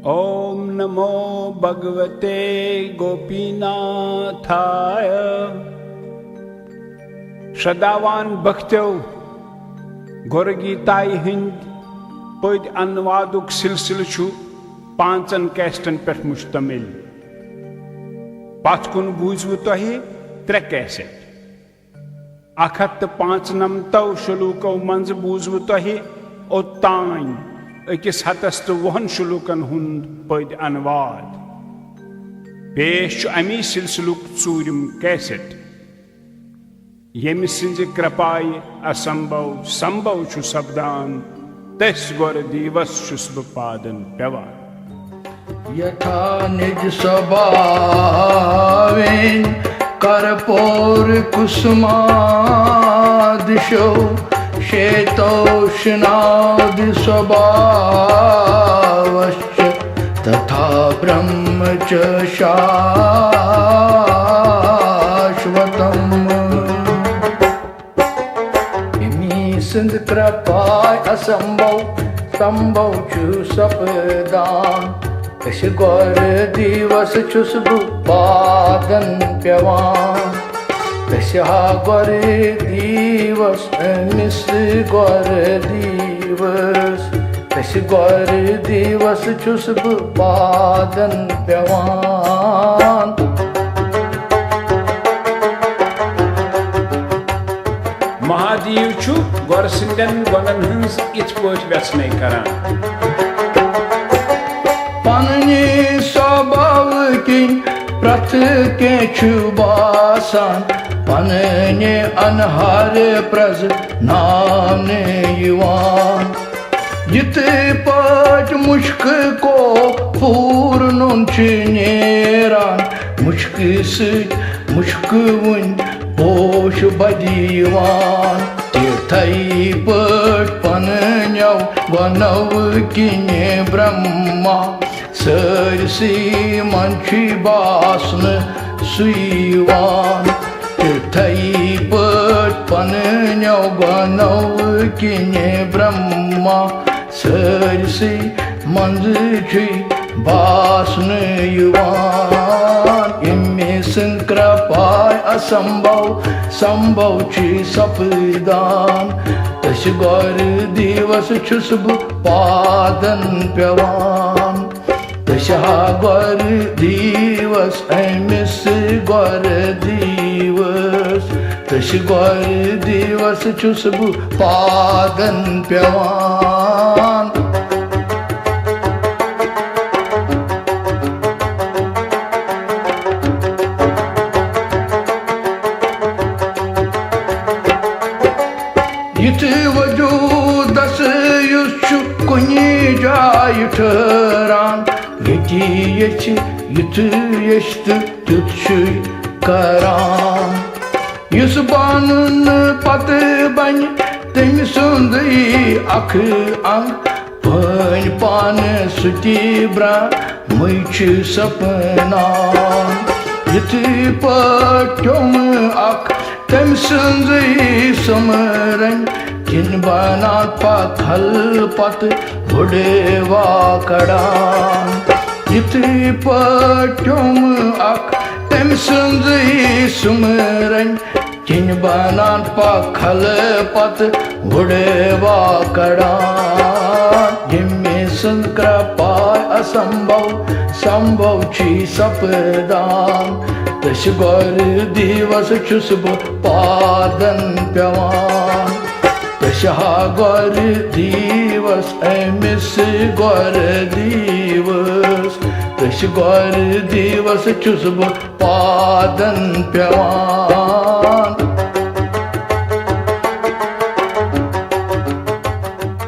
Om Namo Bhagavate Gopinathaya. Shadavan Bhaktyo Gorgitai Hind Poid Anvaduk Silsilchu Pancan Castan Pet Mustamil Patkun Buzvutahi Tre Cassette Akhat Panchnamtau Shuluko Manz Buzvutahi Otain Ekis Hatast One Shulukan Hund Poid Anvad Pesh Ami Silsiluk Tsurim Cassette Yemi Sinji Krapai Asambau Sambau Chu Sabdan Tes Gor Divas Shusbapadan Pevan Yatha Nij Sabhavin Karpur Kusmadisho Shetoshnad Sabhavasya Tatha Brahmacha Shashvatam Sindh Krapai Asambau Sambau Chu Sapdan Kashi Gaur Divas Chusbu Padan Pyavan Kashi Gaur Divas Miss Gaur Divas Kashi Gaur Divas Chusbu Padan Pyavan Mahadev Chu Gorsinden Gonanhans It's Poet Vesnay Karan Panni Sabhavkin Pratke Chubasan Panni Anhare Praz Namne Yuvan Jite Pat Mushk Ko Purnun Chineran Mushk Sit Mushk Wun Posh Badivan Tirthai Pat Pananyau Vanav Kine Brahma Sarsi Manchi Basna Suivan Tirthai Pat Pananyau Vanav Kine Brahma Sarsi Manchi Basna Yuvan Ime Sankrapai Asambau Sambau Chi Sapdan Tash Gaur Divas Chusbu Padan Pyavan Tash Gaur Divas Miss Gaur Divas Tash Gaur Divas Chusbu Padan Pyavan Yit vajudas yuschu kuni jay töran Yeti yechi yit yeşti tutşu karan Yusbanın patı ban temsundi akı an Pan pan suti bra mıçı sapnan Yeti patyom ak temsundi samran Kin banat pakhal pat budeva kadan Yiti patyom ak temsundi sumran Kin banat pakhal pat budeva kadan Yemme sankrapai asambau Sambau chi sapdan Tash Gaur Divas Chusbu Padan Pyavan Tash Gaur Divas Miss Gaur Divas Tash Gaur Divas Chusbu Padan Pyavan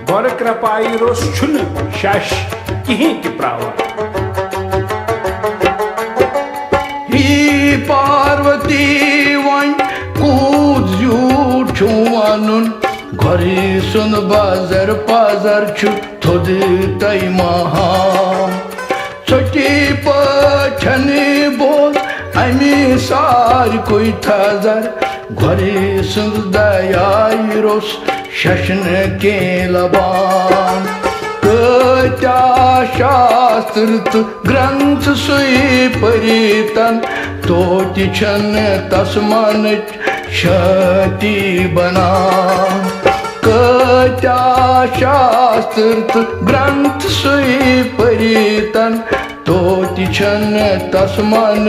Gaur Krapai Ros Chun Shash Kihin Ki Prava Parvati Vain Kood Jut Chuanun Ghari Sun Bazar Pazar Chu Thodi Tai Maham Choti Pachani Bol Ami Sar Koi Thazar Ghari Sun Dayai Ros Shashn Ke Laban Kata शास्त्र तो ग्रंथ सुई परितन तोति छन तस्मान शती बना कत्या शास्त्र तो ग्रंथ सुई परितन तोति छन तस्मान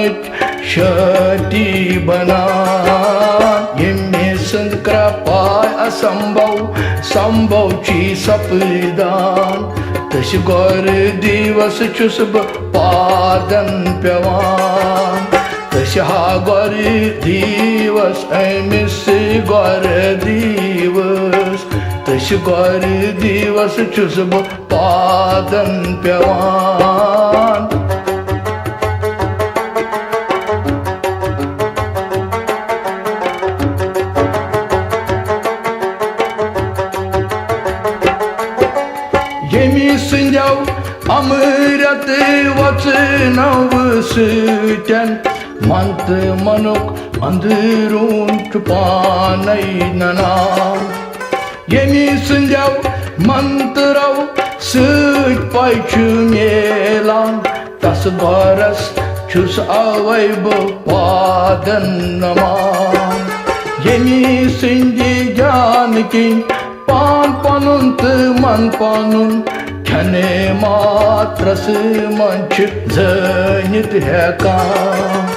शती बना यमे संत कृपाय असंभव संभव ची सपदान तश गौर दिवस चुस पादन पेवान तश हा गौर दिवस अमिस गौर दिवस तश गौर दिवस चुस पादन पेवान यमी संजौ अमृत वचनव सुचन मंत मनुक अंधरून चुपान नना यमी संजौ मंत्रव सुच पैच मेलान तस गौरस छुस अवैब पादन नमान यमी संजि जान किन पान पनुन मन पनुन खने मात्रस मंच जनित हेकान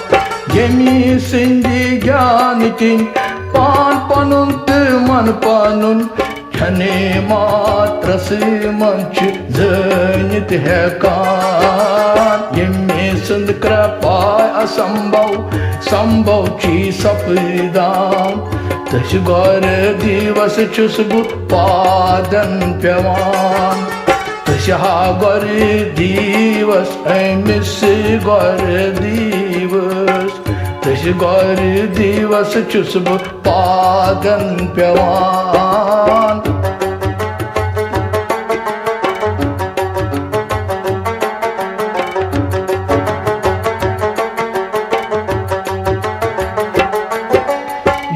यमी सिंधी ज्ञान किन पान पनुन मन पनुन खने मात्रस मंच जनित हेकान यमी संत कृपाय असंभव संभव ची सपदान तश गौर दिवस चुस पादन पेवान तश हा गौर दिवस अमिस गौर दिवस तश गौर दिवस चुस पादन पेवान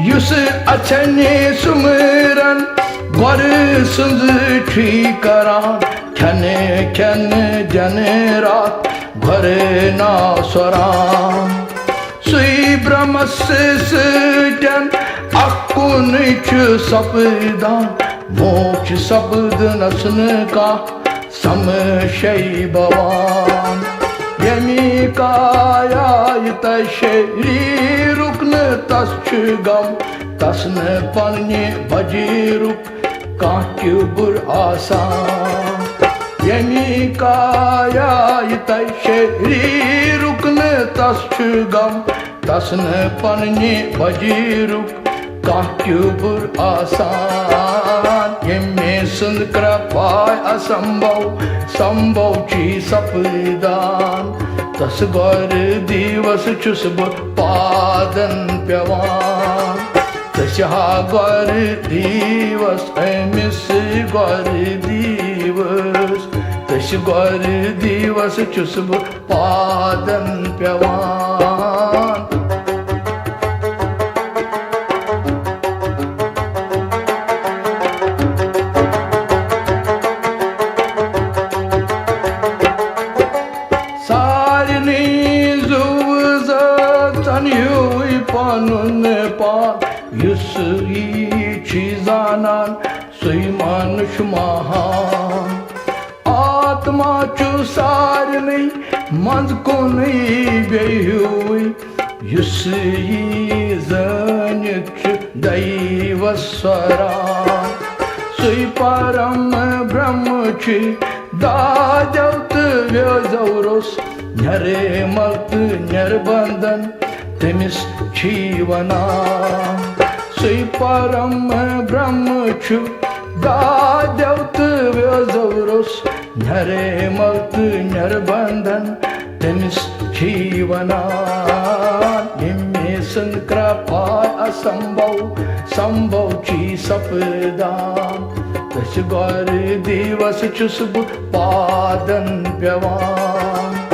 युस अछने सुमरन गौर सुंद ठीकरान खने खन जन रात घरे ना स्वरान सुई ब्रह्मस सजन अकुन सपदान मोक्ष शब्द नसन का समशय भवान यमी काया तशरी रुकन तस् गम तसन पन्ने बजी रुक कांच बुर आसान यमी काया तशरी रुकन तस् गम तसन पन्ने बजी रुक कांच बुर आसान यमे संत कृपाय असंभव संभव ची सपदान तस गौर दिवस चुस पादन पेवान तश हा गौर दिवस अमिस गौर दिवस तश गौर दिवस चुस पादन पेवान panun pan yusi chizanan sui manush mahan atma chu sarni manz koni behui yusi zanyuk daivasara sui param brahmachi dajaut vyazauros nyare malt nyarbandan तेमिस जीवना सुई परम ब्रह्म छु दाद्यवत व्यजौरस नरे मत नरबंधन तेमिस जीवना निम्मे संत कृपाय असंभव संभव ची सपदान तश गौर दिवस चुस पादन प्यवान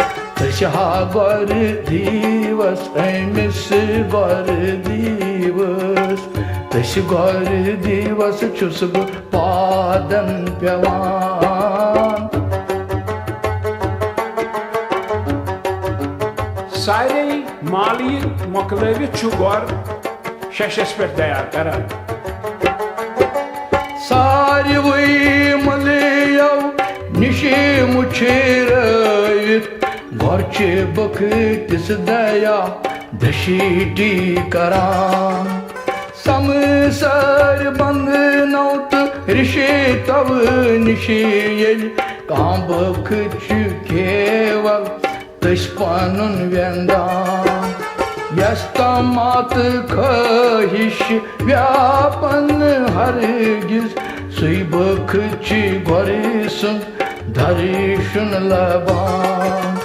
तशहा गौर दिवस अमिस गौर दिवस तश गौर दिवस चुस पादन प्यवान सारे माली मोकलवित छु गौर शशस पे तैयार करा सारी वही मलियो निशे मुछेरवित गोरचे बखतिस दया दशीटी करान समसर बंद नौत ऋषि तव निशे येल काम बखच केवल तस्पानुन व्यंदान यस्तमात खहिश व्यापन हरगिज सुई बखच गोरिसन धरिशुन लबान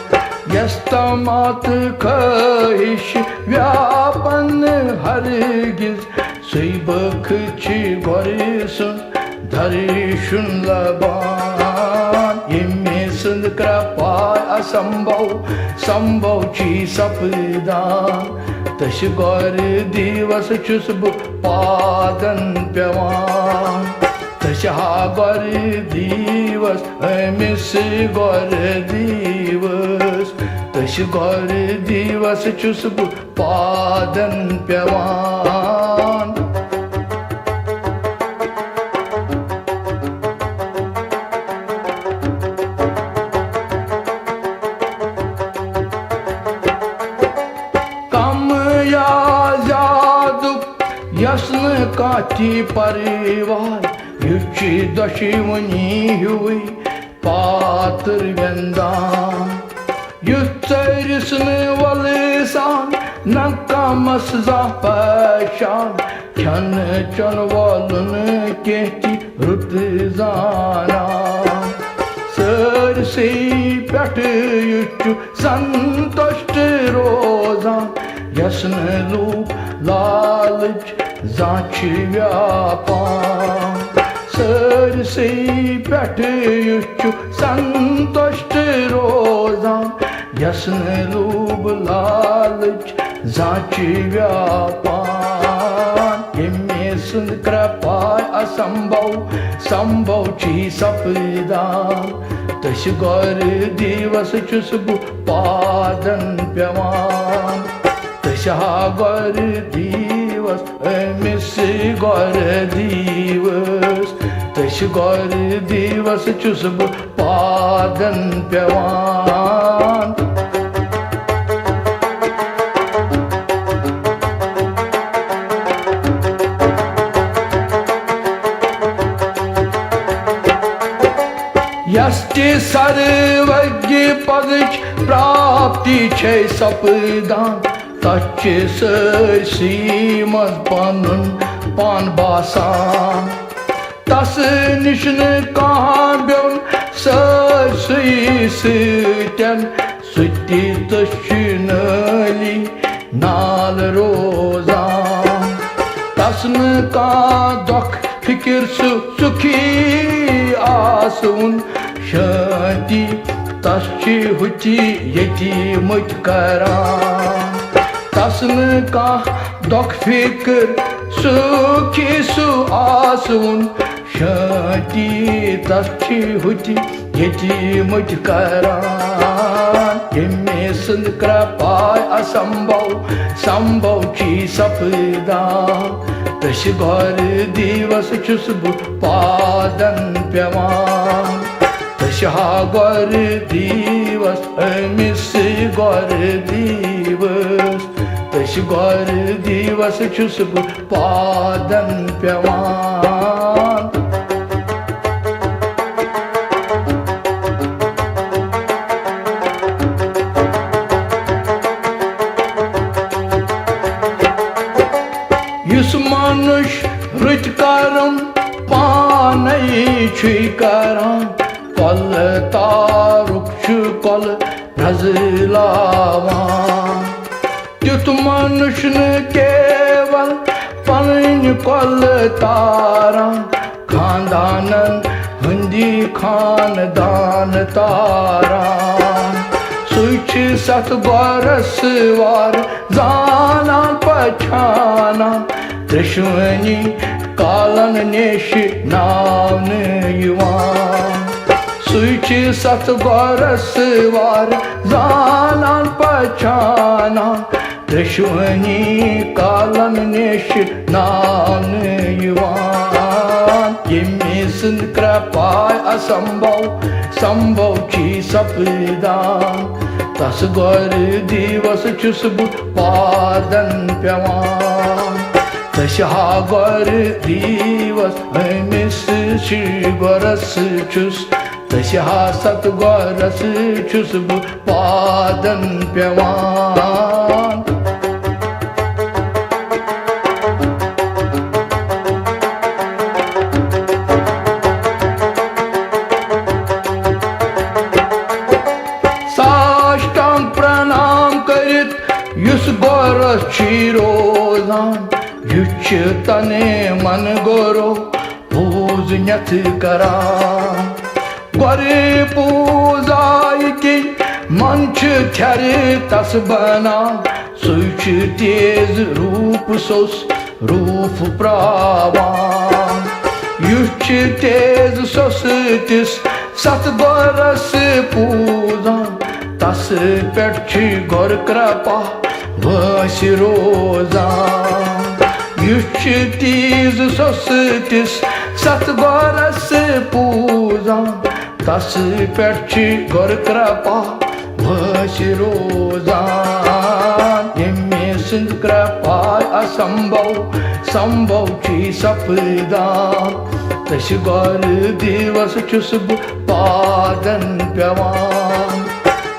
यस्तमात खहिश व्यापन हरगिज सुई बखच गोरिसन धरिशुन लबान यमे संद कृपाय असंभव संभव ची सपदान तश गौर दिवस चुस बु पादन पेवान तश हा गौर दिवस अमिस गौर दिवस तश गौर दिवस चुस बु पादन पेवान यस्न काटी परिवार युची दशिवनी हुई पात्र व्यंदान युत्तरिसन वलिसान नकामस जा पशान छन चन वालन केती रुत जाना सर से पेट युचु संतुष्ट रोजान यस्न लूप लालच जाची व्यापान सर से पेट युचु संतुष्ट रोजान यस्न लूब लालच जाची व्यापान यमे सुंद कृपाय असंभव संभव ची सपदान तश गौर दिवस चुस बु पादन पेवान तशा गौर दिवस अमिस गौर दिवस तश गौर दिवस चुस बु पादन पेवान यस्ति सर्वज्ञ पदच प्राप्ति छे सपदान तच सीमत पनुन पान बासान तस निशन कहाँ ब्योन सतन सुति तशनली नाल रोजान तसन का दुख फिक्र सुखी आसून शांति तस्ची हुची यति मुझ करान तसन का दुख फिक्र सुखी सु आसून शांति तस्ची हुची यति मुझ करान यमे संद कृपाय असंभव संभव ची सपदान तश गौर दिवस चुस बु पादन पेवान तशा गौर दिवस अमिस गौर दिवस तश गौर दिवस चुस बु पादन पेवान युस मनुष्य रुच करम पानई छी करान कल तारुक छु कल भजलावान त्युत मनुष्य न केवल पन कल तारान खानदानन हंदी खानदान तारान सुच सत बरस वार जाना पछाना त्रिशुनी कालन नेश नावन युवान सुच सत गौरस वार जानान पहचानान त्रिशुवनी कालन निश नान युवान यमी सिंध कृपाय असंभव संभव ची सपदान तस गौर दिवस छुस बह पादन पेवान तशहा गौर दिवस अमिस श्री गौरस छुस तशहा सत गौरस छुस बह पादन पेवान साष्टांग प्रणाम करित युस गौरस छी रोजान युच तने मन गोरो पूज न्यथ करान गौरे पूजाय के मन छ थर तस बनान सुच तेज रूप सोस रूप प्रावान युच तेज सोस तिस सत गौरस पूजान तस पेट छी गौर कृपा वस रोजान युच तीज सोस तिस सत गौरस पूजान तस पेट छी गौर कृपा वस रोजान यमी सिंध कृपा असंभव संभव छी सपदान तश गौर दिवस छुस बह पादन पेवान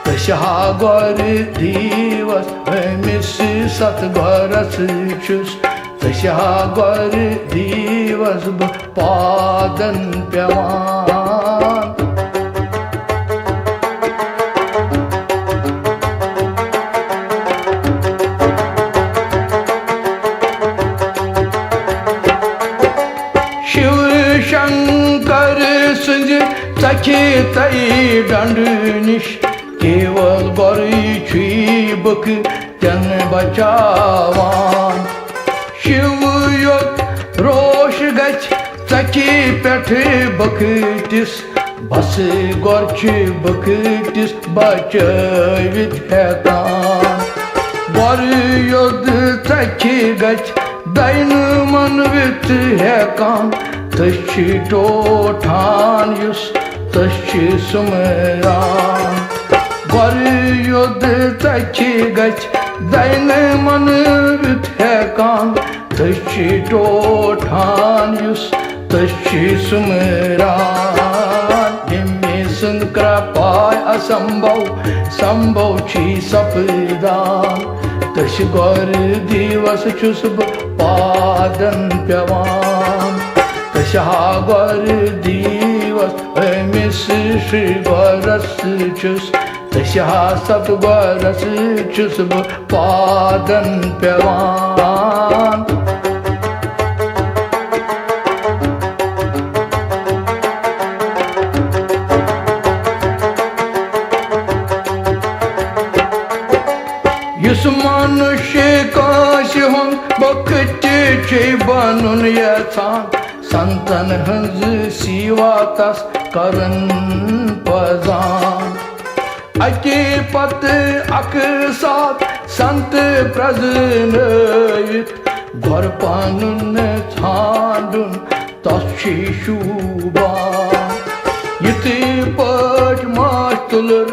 तशहा गौर दिवस अमिस सत गौरस छुस तशहा गौर दिवस बह पादन पेवान शिव शंकर सिंह सखी तई डंड निश केवल गौरी छी बक जन बचावान शिव युत रोश गच सखी पेठ बकटिस बस गौर छ बकटिस बचवित हेकान गौर युत सखी गच दैन मनवित हेकान तश टोठान युस तश सुमरान गौर युद्ध तछी गच दैन मनवित हेकान तश टोठान युस तश सुमरान यमी सिंध कृपाय असंभव संभव छी सपदान तश गौर दिवस छुस बह पादन पेवान तशहा गौर दिवस अमिस श्री गौरस छुस तशहा सत गौरस छुस बह पादन पेवान युस मनुष्य काश हुन बखट छे बनन यथान संतन हंज सीवा तस करन पजान अके पत अक साथ संत प्रजनयित घर पानुन छांडुन तस छी शूबान यति पट मास्तुलर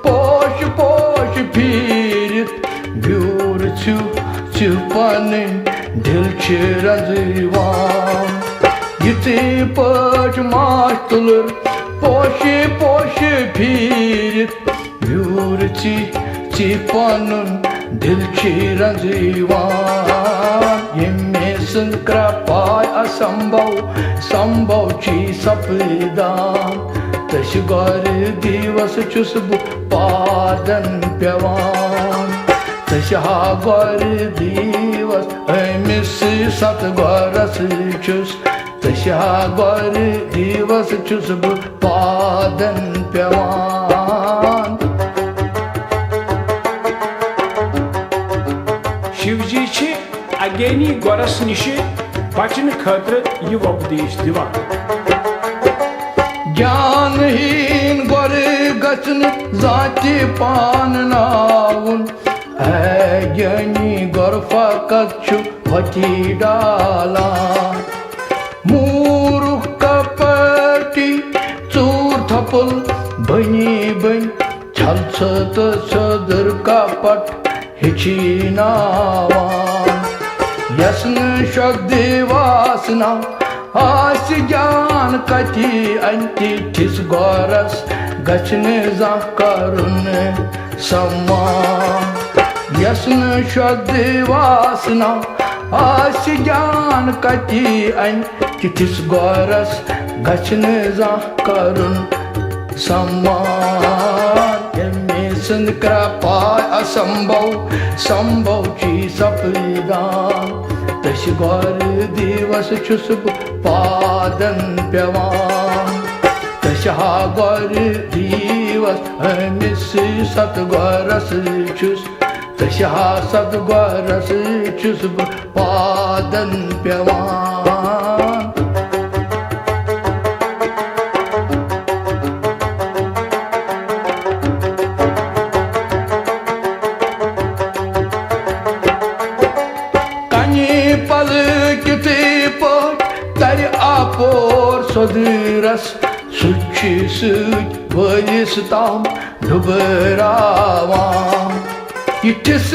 पोश पोश फिरित ब्यूर छु पन दिल छ रंजवान यति पट मास्तुलर पोश पोश फिरित ब्यूर ची पनुन दिल छ रंजवान यमी सिंध कृपाय असंभव संभव छी सपदान तश गौर दिवस छुस बह पादन पेवान तशहा गौर दिवस अमिस सत गौरस छुस तशहा गौर दिवस छुस बह पादन पेवान शिवजी छ अगेनी गौरस निश बचन खतर यह उपदेश दिवान ज्ञानहीन gachne zati pannaun yani gorfa kachu vati dalan murukh kapati chur thapul bani ban chalsat sadar kapat hichinawan yasne shakti vasna Asi gyan kati anti tis goras gachne zakarun samman Yasne shakti vasna Asi gyan kati anti tis goras gachne zakarun samman Yemi sindkra pai asambhav sambhav chi sapdan Tash gor divas chus padan pyavan Tasha gor divas amis sat goras chus Tasha sat goras chus padan pyavan Apor sodiras suchi such valis tam dubaravam Itis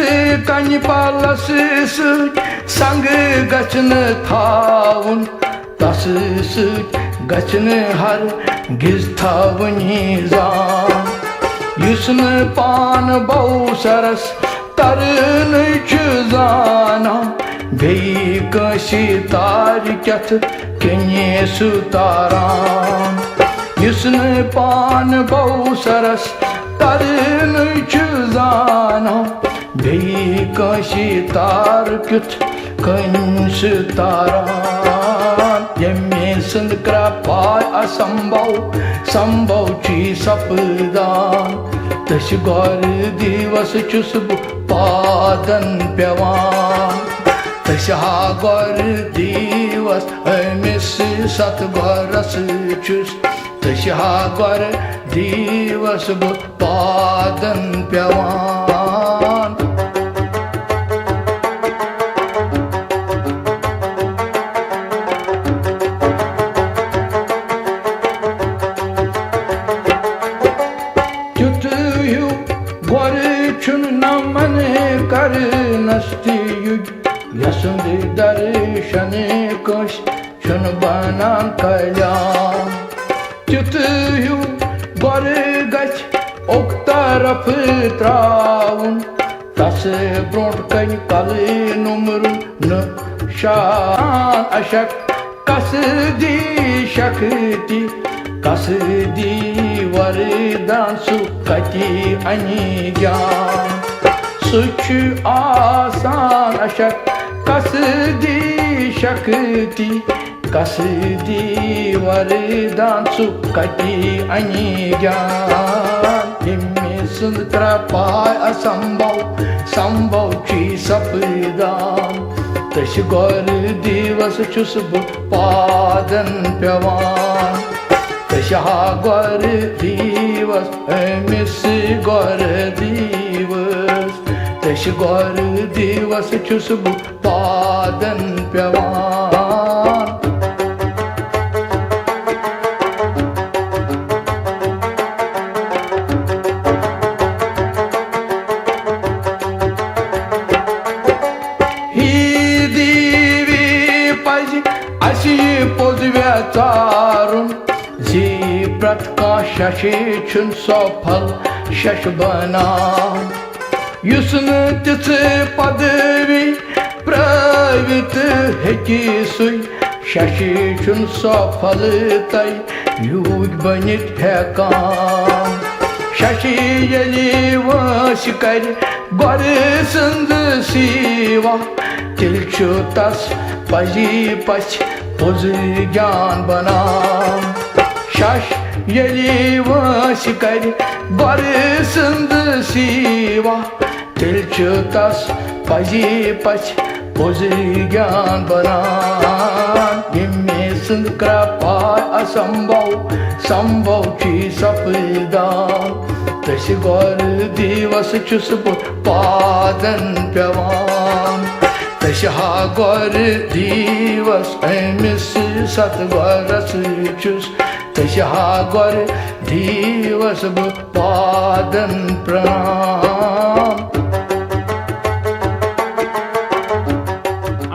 kani palas such sang gachne thavun Tas such gachne har giz thavuni zam Yusne pan bausaras tarn chuzana Beyi kashi tarikat kenye sutaran Yusne pan bausaras tarin chuzana Beyi kashi tarikat kenye sutaran Yemi sindkra pai asambhav sambhav chi sapdan Tash gor divas chusb padan pyavan Tasha gor divas amis sat goras chus Tasha gor divas padan pyavan Chutu gor chun namane kar nasti yug Yasundi darshane kosh chun banan kalyan Chutu gor gach ok taraf traun Tas bront kan kali numrun shan ashak kasdi shakti kasdi varidan sukati anigyan Such asan ashak kasdi shakti kasdi varidan sukati anigyan Himmi sindkra pai asambhav sambhav chi sapdan Tash gor divas chusb padan pyavan Tasha gor divas amis gor divas Tash gor divas chusb padan pyavan Hi divi paz asi pozvyatarun Zi pratka shashi chun sopal shash bana Yusne titse padavi pravit heki suy Shashi chun sopal tay yug banit hekan Shashi yeli vasikar gor sind siva Tilchu tas paji pach pozgyan bana Shash yeli vasikar gor sind siva Tilchu tas paji pach pozgyan bana Yemi sindkra pai asambhav sambhav chi sapdan तस गौर दिवस छुस बह पादन पेवान तस हा गौर दिवस अमिस सत गौरस छुस तस हा गौर दिवस बह पादन प्रणाम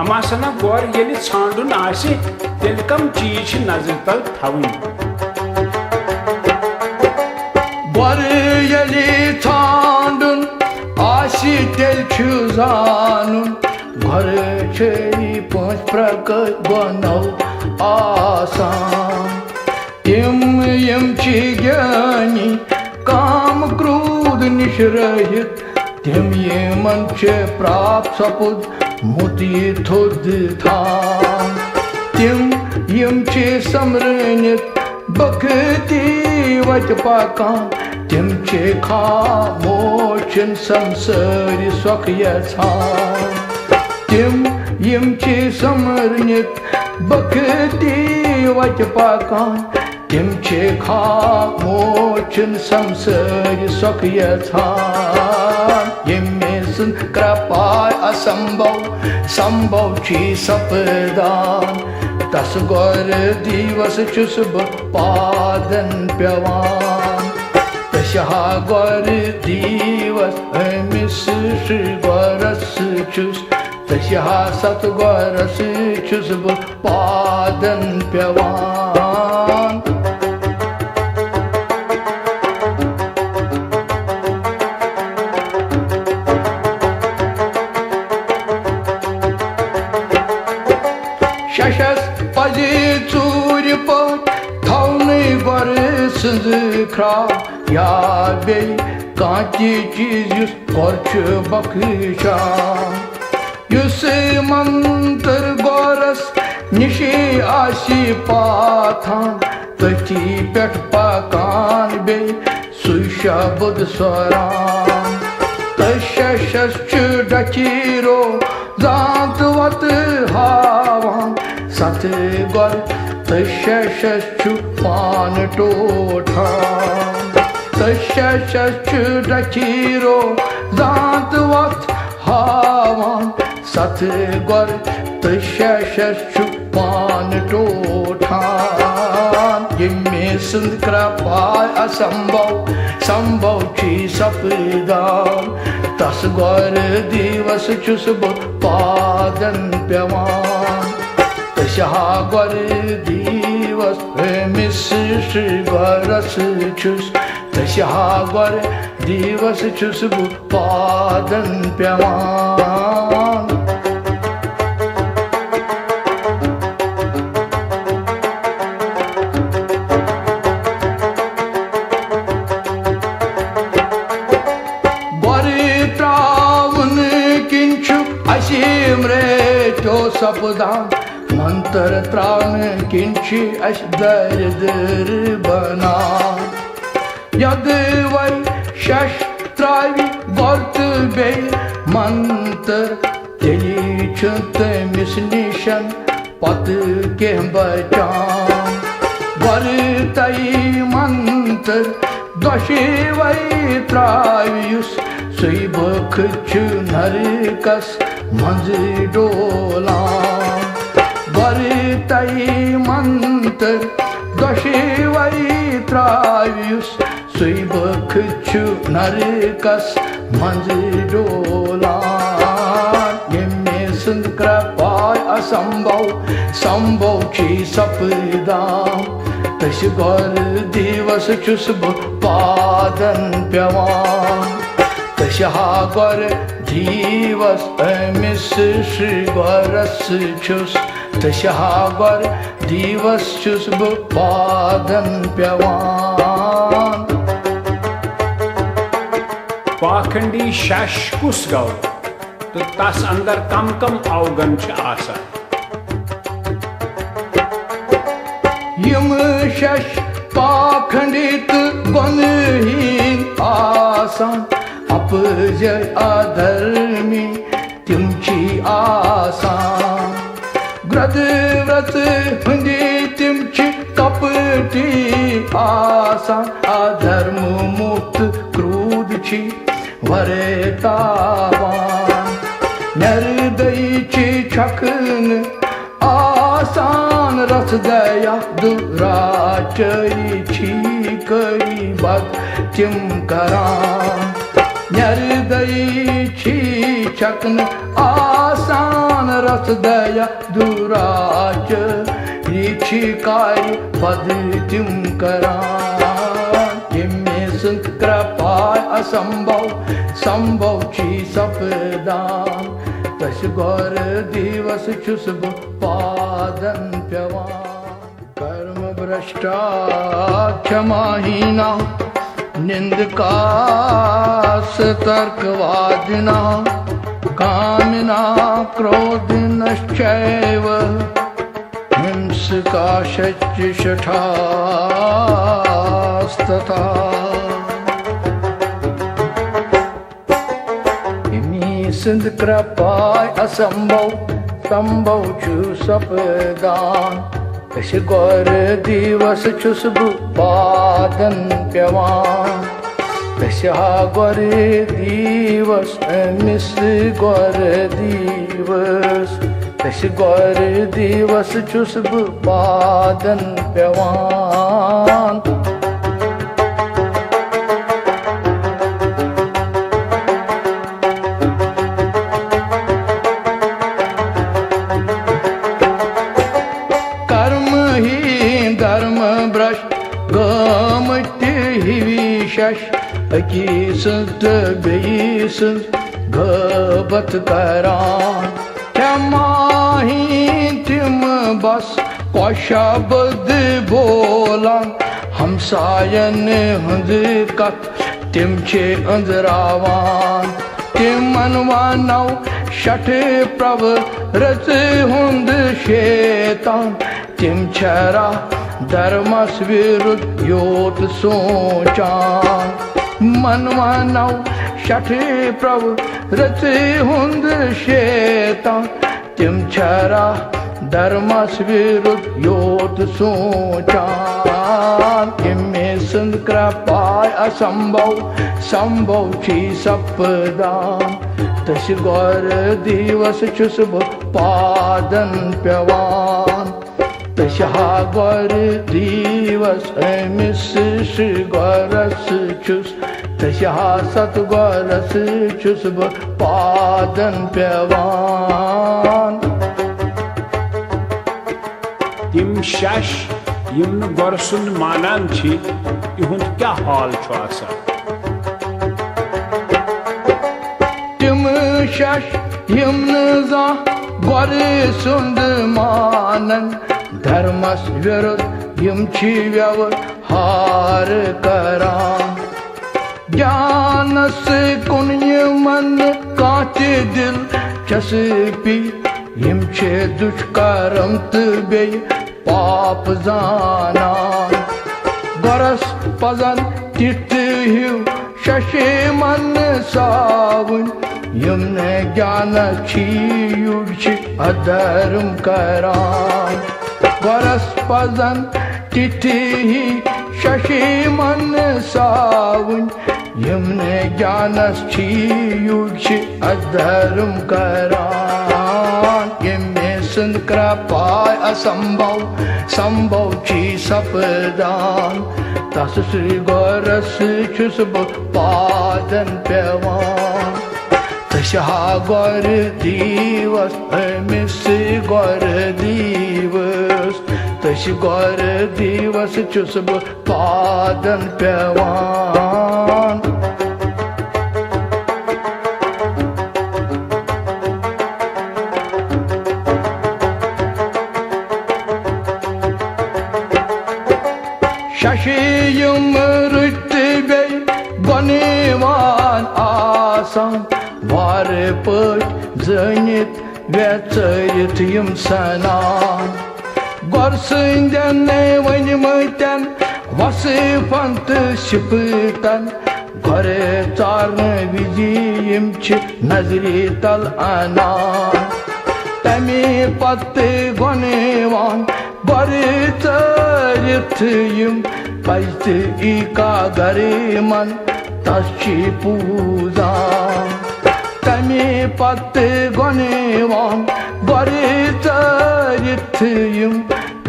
अमासना गौर ये छांडुन आसे तेल कम चीज नजर तल थवनी गौर ये छांडुन आसी तेल जानुन घर पांच प्रकार बनो आसान तिम यम ज्ञानी काम क्रोध निश रहित तिम यमन प्राप्त सपुद मोती थोद थान तिम यम समरनित बखती वत पाकान तिम खामोशन संसारी सोख यछान तिम यम समरनित बखती वत पाकान तिम खामोशन संसारी सोख यछान यमे सुन कृपाय असंभव संभव छी सपदान तस गौर दिवस छुस बह पादन पेवान तस हा गौर दिवस अमिस श्री गौरस छुस तस हा सत गौरस छुस बह पादन पेवान शशस पजे चूर पट थौने गर सज खरा या बे कांची चीज युस कर्च बख्शान युस मंत्र गौरस निशे आशी पाथान तथी पेट पकान बे सुशा बुद स्वरान तशस डचीरो जात वत हावान सत गौर तशस पान टोठान तशस डचीरो जात वत हावान सत गौर तशस पान टोठान यमे सुंद कृपाय असंभव संभव छी सपदान तस गौर दिवस छुस बह पादन पेवान तस हा गौर दिवस अमिस श्री गौरस छुस तस हा गौर दिवस छुस बह पादन पेवान मृत्यो सपदान मंत्र त्राण किंचि अश दर बनान यद वै शस्त्रावि गोर्त बे मंत्र तेली तमिस निशन पत के बचान वर तई मंत्र दशे वै त्राव्युस सुई बख नरकस मंज डोलान वर तई मंत्र दशे वै त्राव्युस सुई बख नरकस मंज डोलान यमे सुंद कृपाय असंभव संभव छी सपदान तस गौर दिवस छुस बह पादन पेवान तस हा गौर दिवस अमिस श्री गौरस छुस तस हा गौर दिवस छुस बह पादन पेवान पाखंडी शश कुस गौ तो तस अंदर कम कम अवगन आसान यम शश पाखंडित गुणहीन आसान अपजय अधर्मी तिमची आसान ग्रद व्रत हुंदी तिमची कपटी आसान धर्म मुक्त क्रूद छी वरे तावान निर्दयी छी छकन आसान रस दया दुराचरी छी कई बद तिम करान निर्दयी छी छकन आसान रस दया दुराचरी छी कई बद तिम करान तिम्मे संत कृपा असंभव संभव छी सपदान तस गौर दिवस छुस पादन प्यवान कर्म भ्रष्टा क्षमाहीना निंदका सतर्कवादिना कामिना क्रोधिनश्चैव हिंसका शठास्तथा सिंध कृपाय असंभव संभव छु सपदान तस गौर दिवस छुस पादन प्यवान तस गौर दिवस मिस गौर दिवस तस गौर दिवस छुस पादन प्यवान अकी संत बेई संत गबत करान क्षमाही तिम बस कौशबद बोलान हमसायन हंद कत तिम छे अंदरावान तिम मनवानव शठ प्रभ रच हुंद शेतान तिम छरा धर्मस विरुद्ध योत सोचान मनवानव शठे प्रभु रचे हुंद शेतान तिम छरा धर्मस विरुद्ध योत सोचान तिम्मे संत कृपाय असंभव संभव छी सपदान तस गौर दिवस छुस पादन प्यवान तस गौर दिवस मिस गौरस छुस तस सत गौरस छुस पादन प्यवान तिम शश यम न गौरसुन मानान छी इहुंद क्या हाल छु आसान तिम शश यम न जा गौरसुन मानन धर्मस विरुद्ध यम छी व्यवहार करान ज्ञानस कुन्य मन कांचे दिल चस्पी यम छे दुष्कर्म तबे पाप जानान गरस पजन तित हिव शशे मन सावन यम न ज्ञान छी युग अधर्म करान गरस पजन तिथि शशि मन सावन यम न ज्ञानस छी युग अधर्म करान यम्मे संत कृपाय असंभव संभव छी सपदान तस श्री गौरस छुस पादन प्यवान तस गौर दिवस मिस गौर दिवस तस गौर दिवस छुस पादन प्यवान शशियम रुतबे बनेवान आसान वार पट जनित वेचरित यम सनान गौरसंदन वनमतन वसफन तो शिपतन घरे चारन विजि यम नजरी तल अनान तमे पत गनेवान गौर चरित यम पज का गरे मन तस्ची पूजान तमे पत गनेवान गरे चरित यम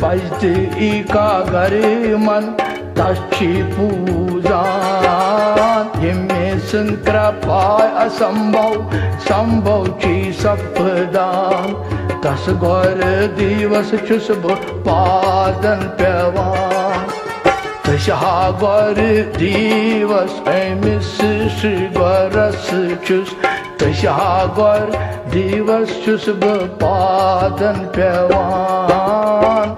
पज का गरे मन तस्ची पूजान यमे संक्रपाय असंभव संभव ची सपदान तस गौर दिवस छुस पादन पेवान तशहा गौर दिवस अमिस श्री गौरस छुस तशहा गौर दिवस छुस पादन पेवान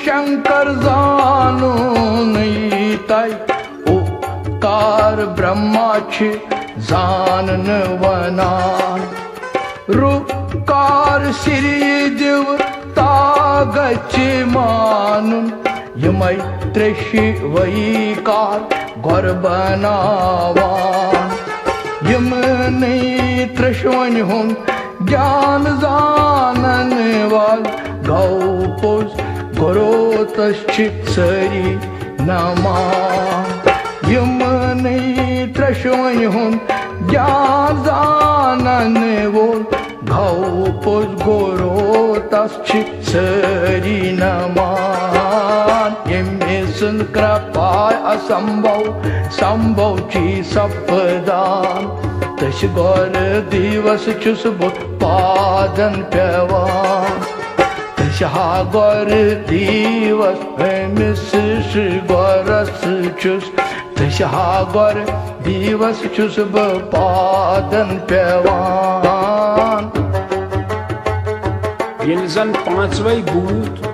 शंकर जानो नहीं ताई ओकार ब्रह्मा छ जानन वनान रुकार श्री देव तागच मानुन यमय त्रिशि वैकार गौर बनावान यमने त्रिशवन हुन ज्ञान जानन वाल गौपोस गुरु तश्चित सरी नमान यमने त्रिशवन हुन ज्ञान जानन वोल गौपोस गुरु तश्चित सरी नमान यमे संक्रपाय असंभव संभव ची सपदान तश गौर दिवस छुस पादन पेवान तशहा गौर दिवस अमिस श्री गौरस छुस तशहा गौर दिवस छुस पादन पेवान येल जन पांचवै भूत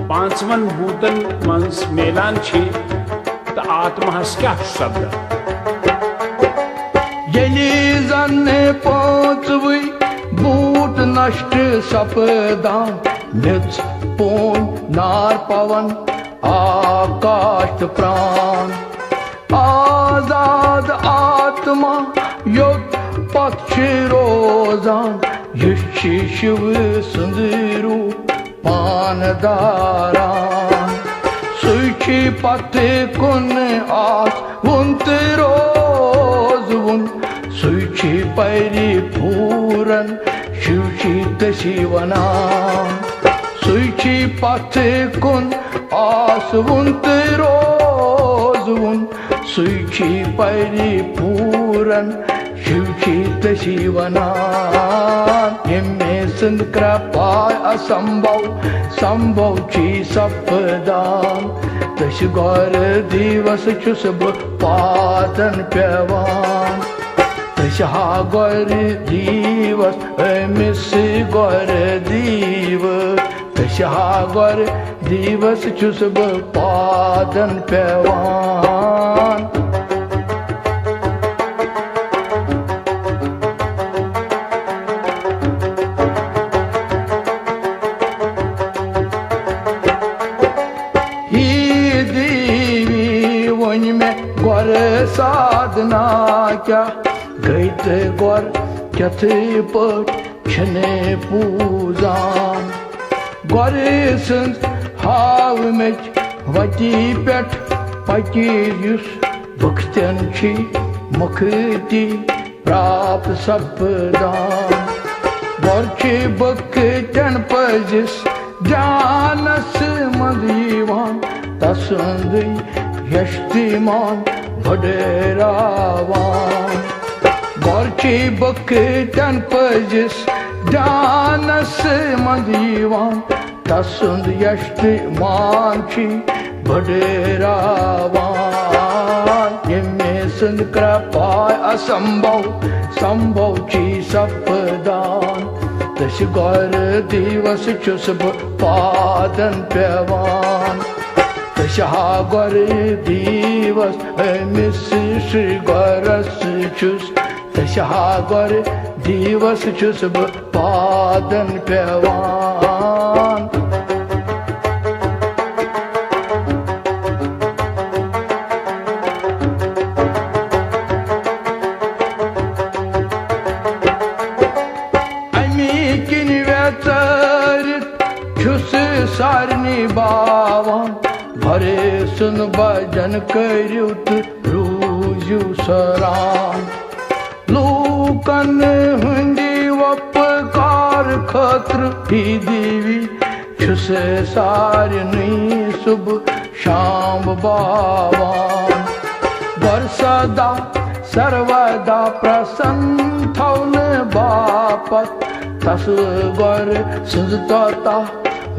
पांचवन भूतन मंस मेलान छे त आत्महस क्या शब्द यली जन पांचवै भूत नष्ट सपदान निच पोन नार पवन आकाश प्राण आजाद आत्मा योग पक्ष रोजान युषि शिव सुंदरू पानदारान सुखी पथ कुन आस वुंत रोज वुन सुखी पैरी पूरन शिवशीत शिवनाम सुखी पथ कुन आस वुंत रोज वुन सुखी पैरी पूरन शिवशीत शिवनाम यमे संक्रपाय असंभव संभव ची सपदान तश गौर दिवस छुस पादन पेवान तशहा गौर दिवस अमिस गौर दिवस तशहा गौर दिवस छुस पादन पेवान गौर साधना क्या गईत गौर कथ पट छने पूजान गौर संस हाव मेच वती पेट पकी युस भक्तन छी मुक्ति प्राप्त सपदान गौर छी भक्तन पजिस ज्ञानस मदीवान तसंद यष्टिमान भडेरावान गौरची बक्तन पजिस ज्ञानस मदीवान तसुंद यष्टिमान छी भडेरावान यमे संक्रपाय असंभव संभव ची सपदान तश गौर दिवस छुस पादन पेवान तशहा गौर दिवस अमिस श्री गौरस छुस तशहा गौर दिवस छुस पादन पेवान Teusun bhajan kariu teh roozyu saran Lukan hundi vapkar khatr hi devi Chus sarinui subh sham bhavan Gar sada sarvada prasann thaun bapat Tas gar sundata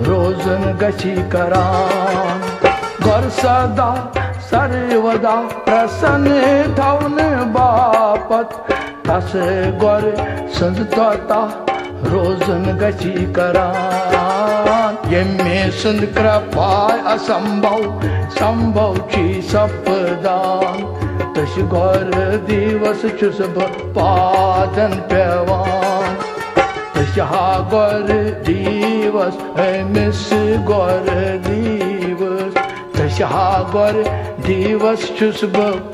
rozan gachi karan Gar sada sarvada prasann thaun bapat Tas gar sundata rozan gachi karan Yeme sund krapay asambhav sambhav chi sapdan Tas gar divas chus padan pevan Tas gar divas mis gar divas Tas gar divas chus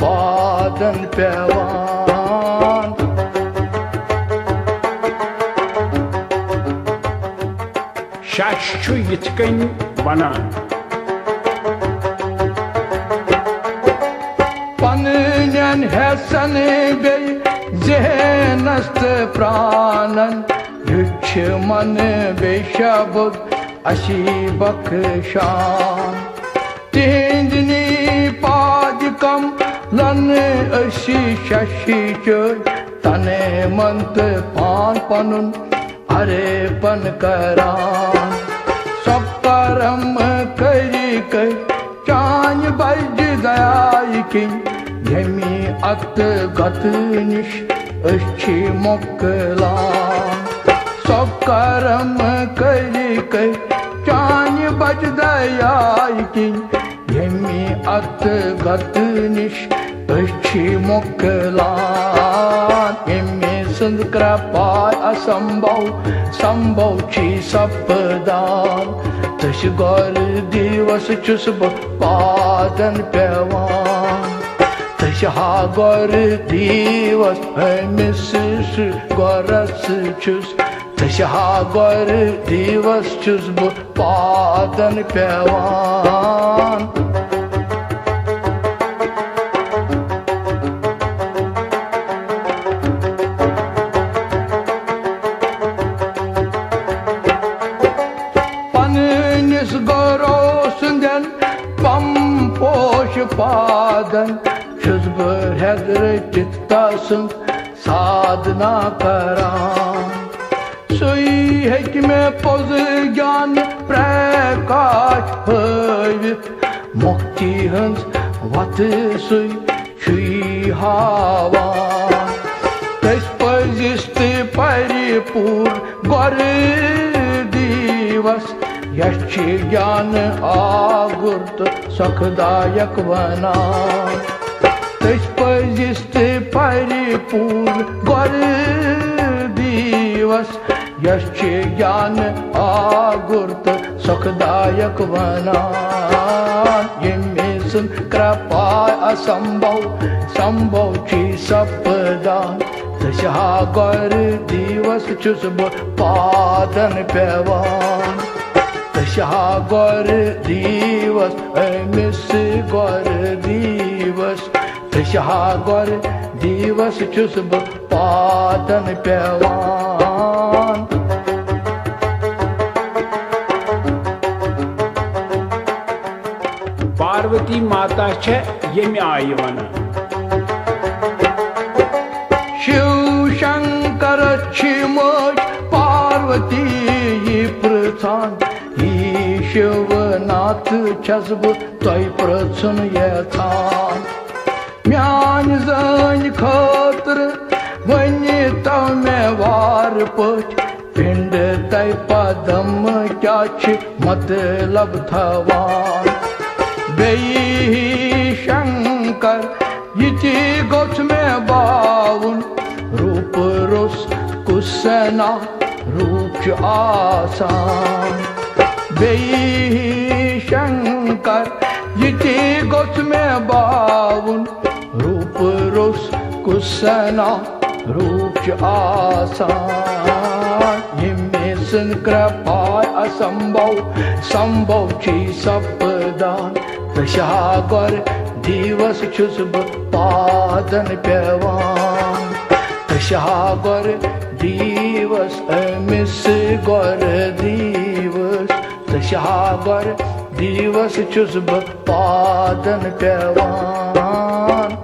padan pevan Şaş şu yitken banan Panyan Hasan Bey zehnast pranan Lüçman Bey şabuk aşi bakshan Tindni padikam lan aşi şaşi çöy Tane mant pan panun are pan karan Sapkaram kari kay Can baj dayayikin Yemi at gatnish Öşçi moklan Sapkaram kari kay Can baj dayayikin Yemi at gatnish Öşçi moklan Yemi sund krapay asambhav sambhav chi sapdan Tas gar divas chus padan pevan Tas gar divas mis garas chus Tas gar divas chus padan pevan Padan Çözbür hedreçittasın sadna karan Söy hekme pozgan prakash hövip Mokti hıns vatı söy çüy havan Tespaziste paripur gare divas Yaşçı gyan agurt sakdayak vanan Tespaziste paripur gar divas Yaşçı gyan agurt sakdayak vanan Yemesin krapay asambhav sambhav chi sapdan Tas gar divas chus padan pevan Tas gar divas mis gar divas Tas gar divas chus padan pevan Parvati mata çe yemi ayı vana Shiv Shankar chimoch Parvati prathan Shivnath chasbu toy pratsun yathan Myan zan khatr vani tame var pach Pind tay padam kyach matlab thavan Bey Shankar yiti goth mein bavun Roop ros kusna roop asan Bey Shankar yiti goth mein bavun Roop ros kusna roop asan Yemesin krapay asambhav sambhav chi sapdan तशागर दिवस छुस बह पादन पेवान तशागर दिवस अमिस गर दिवस तशागर दिवस छुस बह पादन पेवान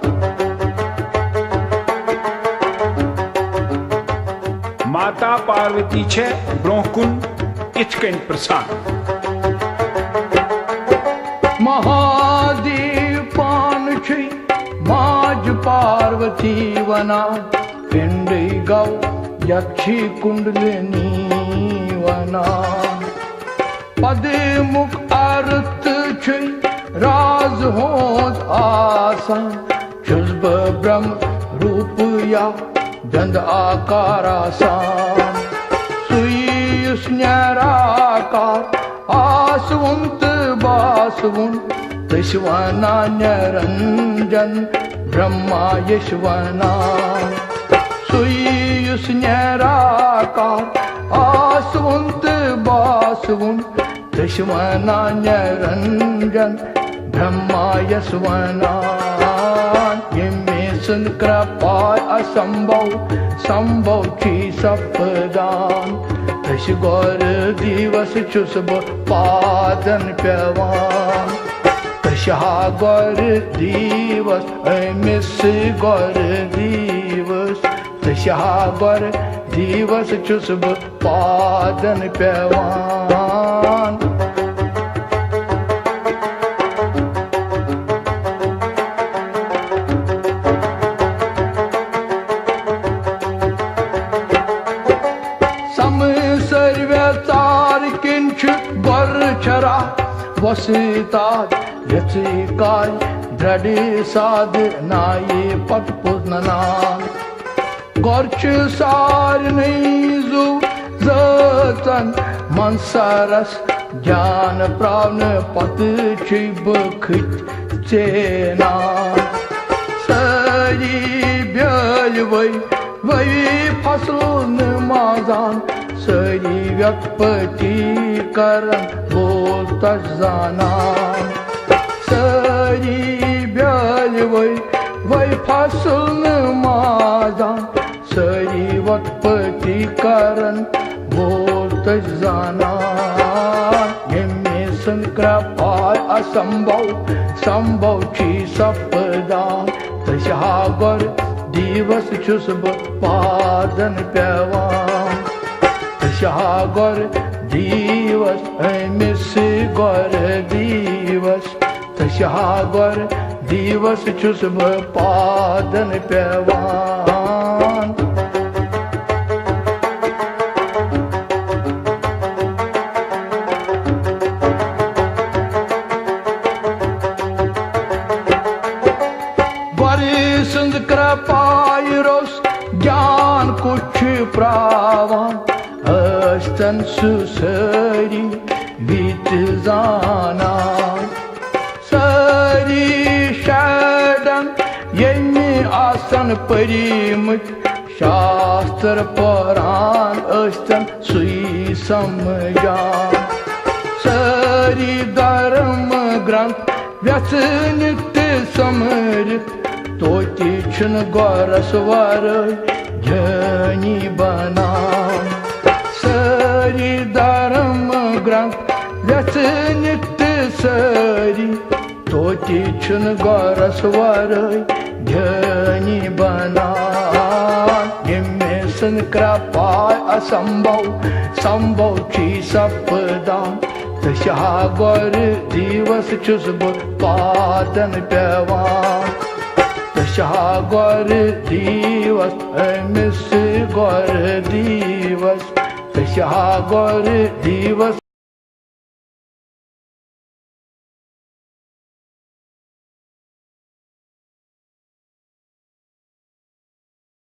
माता पार्वती छे ब्रोहकुन इथकन प्रसान महादेव पान छै माज पार्वती वना पिंड गौ यक्षी कुंडलिनी वना पदमुख अर्थ छै राज होत आसान छुस बह ब्रह्म रूप या दंद आकार आसान सुयुस निराकार आसवुन बासवुन तशवना निरंजन ब्रह्मा यशवना सुयुस निराकार आसवुन बासवुन तशवना निरंजन ब्रह्मा यशवना कृपाय असंभव संभव छी सपदान तश गौर दिवस छुस बह पादन पेवान तशा गौर दिवस अमिस गौर दिवस तशा गौर दिवस छुस बह पादन पेवान छरा वसिता यचिकाय दृढ़ साध नाये पत पुनना गोरच सार नैजु जतन मनसरस ज्ञान प्रावन पत छिब खिच चेना सरी ब्यल वही फसल नमाजान सरी व्यक्ति करन बोल तजानान सरी ब्याल वही फसल नमाजान सरी व्यक्ति करन बोल तजानान यमे संकृपाय असंभव संभव छी सपदान तशागर दिवस छुस बह पादन पेवान तशागर दिवस अमिस गर दिवस तशागर दिवस छुस बह पादन पेवान बरिसंद कृपाय रोस ज्ञान कुछ प्रावान अस्तन सुसरी बीत जाना सरी शरण यमि आसन परिमित शास्त्र पुराण अस्तन सुई समझान सरी धर्म ग्रंथ व्यस नित्य समृत तोति छुन गौरस वर ज्ञानी बनान सरी धर्म ग्रंथ व्यस नित्य सरी तोति छुन गौरस वर ज्ञानी बनान यमे सन कृपाय असंभव संभव छी सपदान तशागर दिवस छुस बह पादन पेवान तशागर दिवस अमिस गर दिवस तशागर दिवस